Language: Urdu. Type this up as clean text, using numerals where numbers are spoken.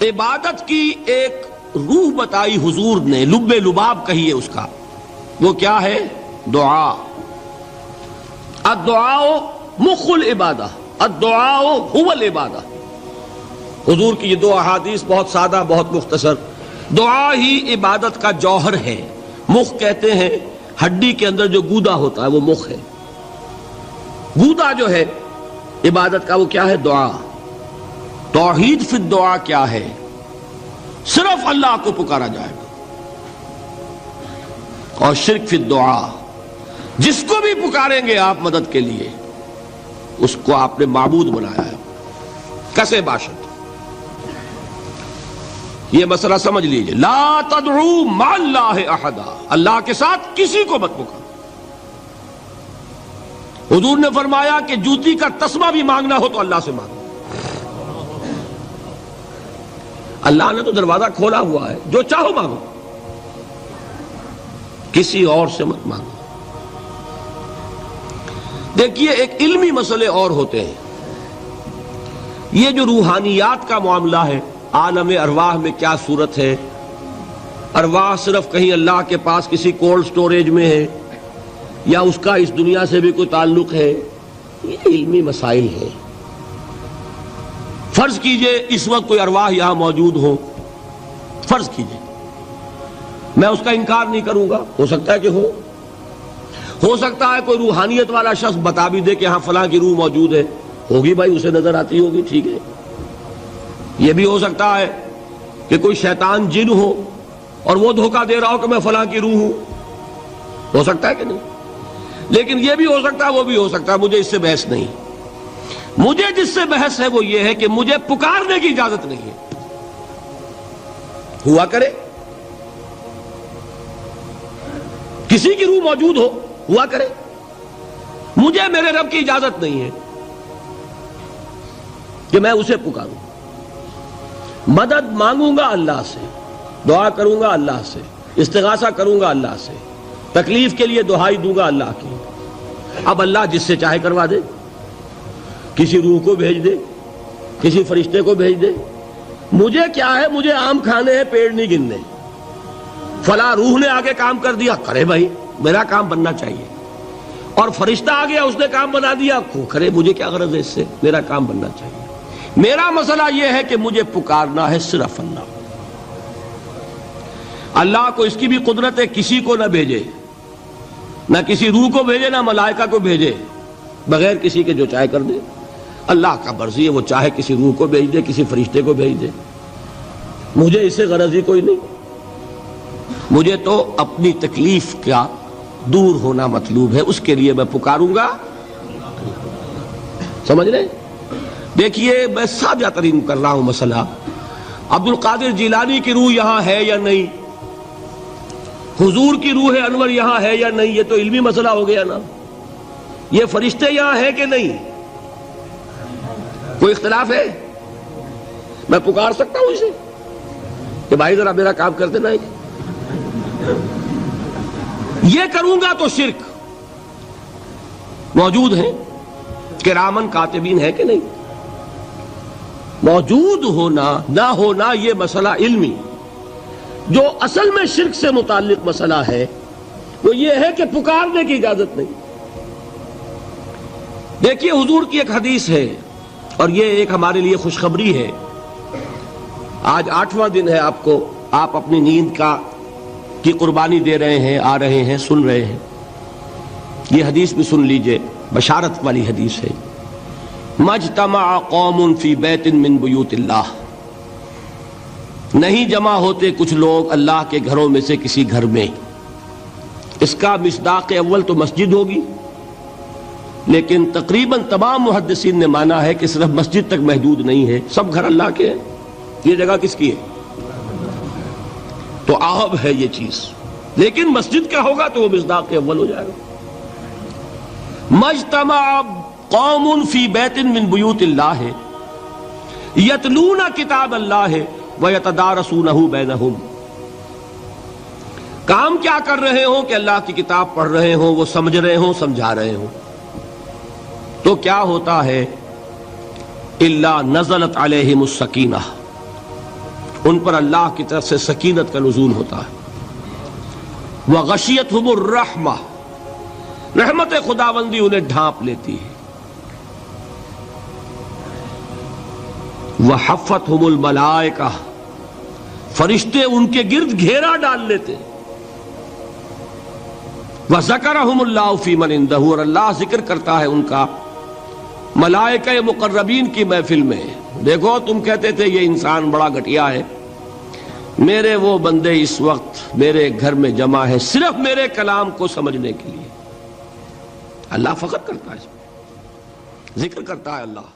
عبادت کی ایک روح بتائی حضور نے، لب لباب کہیے اس کا، وہ کیا ہے؟ دعا۔ الدعاء مخ العبادہ، الدعاء هو العبادہ۔ حضور کی یہ دو احادیث بہت سادہ، بہت مختصر۔ دعا ہی عبادت کا جوہر ہے۔ مخ کہتے ہیں ہڈی کے اندر جو گودا ہوتا ہے وہ مخ ہے۔ گودا جو ہے عبادت کا وہ کیا ہے؟ دعا۔ توحید فی الدعا کیا ہے؟ صرف اللہ کو پکارا جائے گا۔ اور شرک فی الدعا، جس کو بھی پکاریں گے آپ مدد کے لیے اس کو آپ نے معبود بنایا ہے، کسے باشد۔ یہ مسئلہ سمجھ لیجئے، لا تدعو مع اللہ احدا، اللہ کے ساتھ کسی کو مت پکارو۔ حضور نے فرمایا کہ جوتی کا تسمہ بھی مانگنا ہو تو اللہ سے مانگو۔ اللہ نے تو دروازہ کھولا ہوا ہے، جو چاہو مانگو، کسی اور سے مت مانگو۔ دیکھیے ایک علمی مسئلے اور ہوتے ہیں، یہ جو روحانیات کا معاملہ ہے، عالم ارواح میں کیا صورت ہے، ارواح صرف کہیں اللہ کے پاس کسی کولڈ سٹوریج میں ہے یا اس کا اس دنیا سے بھی کوئی تعلق ہے، یہ علمی مسائل ہیں۔ فرض کیجئے اس وقت کوئی ارواح یہاں موجود ہو، فرض کیجئے، میں اس کا انکار نہیں کروں گا، ہو سکتا ہے کہ ہو سکتا ہے کوئی روحانیت والا شخص بتا بھی دے کہ ہاں فلاں کی روح موجود ہے، ہوگی بھائی، اسے نظر آتی ہوگی، ٹھیک ہے۔ یہ بھی ہو سکتا ہے کہ کوئی شیطان جن ہو اور وہ دھوکہ دے رہا ہو کہ میں فلاں کی روح ہوں، ہو سکتا ہے کہ نہیں؟ لیکن یہ بھی ہو سکتا ہے، وہ بھی ہو سکتا ہے، مجھے اس سے بحث نہیں۔ مجھے جس سے بحث ہے وہ یہ ہے کہ مجھے پکارنے کی اجازت نہیں ہے۔ ہوا کرے، کسی کی روح موجود ہوا کرے، مجھے میرے رب کی اجازت نہیں ہے کہ میں اسے پکاروں۔ مدد مانگوں گا اللہ سے، دعا کروں گا اللہ سے، استغاثہ کروں گا اللہ سے، تکلیف کے لیے دہائی دوں گا اللہ کی۔ اب اللہ جس سے چاہے کروا دے، کسی روح کو بھیج دے، کسی فرشتے کو بھیج دے، مجھے کیا ہے؟ مجھے آم کھانے ہیں، پیڑ نہیں گننے۔ فلاں روح نے آگے کام کر دیا، کرے بھائی، میرا کام بننا چاہیے۔ اور فرشتہ آ گیا، اس نے کام بنا دیا، کرے، مجھے کیا غرض ہے اس سے، میرا کام بننا چاہیے۔ میرا مسئلہ یہ ہے کہ مجھے پکارنا ہے صرف اللہ۔ اللہ کو اس کی بھی قدرت ہے کسی کو نہ بھیجے، نہ کسی روح کو بھیجے، نہ ملائکہ کو بھیجے، بغیر کسی کے جو چاہے کر دے۔ اللہ کا مرضی ہے، وہ چاہے کسی روح کو بھیج دے، کسی فرشتے کو بھیج دے، مجھے اس سے غرض ہی کوئی نہیں۔ مجھے تو اپنی تکلیف کا دور ہونا مطلوب ہے، اس کے لیے میں پکاروں گا۔ سمجھ رہے؟ دیکھیے میں سادہ ترین کر رہا ہوں مسئلہ، عبد القادر جیلانی کی روح یہاں ہے یا نہیں، حضور کی روح انور یہاں ہے یا نہیں، یہ تو علمی مسئلہ ہو گیا نا۔ یہ فرشتے یہاں ہیں کہ نہیں، کوئی اختلاف ہے؟ میں پکار سکتا ہوں اسے کہ بھائی ذرا میرا کام کر دینا ہے؟ یہ کروں گا تو شرک۔ موجود ہیں کرامن کاتبین ہے کہ نہیں؟ موجود ہونا نہ ہونا یہ مسئلہ علمی۔ جو اصل میں شرک سے متعلق مسئلہ ہے وہ یہ ہے کہ پکارنے کی اجازت نہیں۔ دیکھیے حضور کی ایک حدیث ہے، اور یہ ایک ہمارے لیے خوشخبری ہے۔ آج 8واں دن ہے، آپ اپنی نیند کی قربانی دے رہے ہیں، آ رہے ہیں، سن رہے ہیں۔ یہ حدیث بھی سن لیجئے، بشارت والی حدیث ہے۔ مجتمع قوم فی بیت من بیوت اللہ، نہیں جمع ہوتے کچھ لوگ اللہ کے گھروں میں سے کسی گھر میں۔ اس کا مصداق اول تو مسجد ہوگی، لیکن تقریباً تمام محدثین نے مانا ہے کہ صرف مسجد تک محدود نہیں ہے، سب گھر اللہ کے ہیں۔ یہ جگہ کس کی ہے؟ تو عام ہے یہ چیز، لیکن مسجد کا ہوگا تو وہ مصداق اول ہو جائے گا۔ مجتمع قوم فی بیت من بیوت اللہ یتلون کتاب اللہ ویتدارسونہ بینہم، کام کیا کر رہے ہوں کہ اللہ کی کتاب پڑھ رہے ہوں، وہ سمجھ رہے ہوں، سمجھا رہے ہوں، تو کیا ہوتا ہے؟ الا نزلت علیہم السکینہ، ان پر اللہ کی طرف سے سکینت کا نزول ہوتا ہے۔ وغشیتہم الرحمہ، رحمت خداوندی انہیں ڈھانپ لیتی ہے۔ وحفتہم الملائکہ، فرشتے ان کے گرد گھیرا ڈال لیتے۔ وذکرہم اللہ فی من عندہ، اور اللہ ذکر کرتا ہے ان کا ملائکہ مقربین کی محفل میں۔ دیکھو تم کہتے تھے یہ انسان بڑا گھٹیا ہے، میرے وہ بندے اس وقت میرے گھر میں جمع ہے صرف میرے کلام کو سمجھنے کے لیے۔ اللہ فخر کرتا ہے، اس میں ذکر کرتا ہے اللہ۔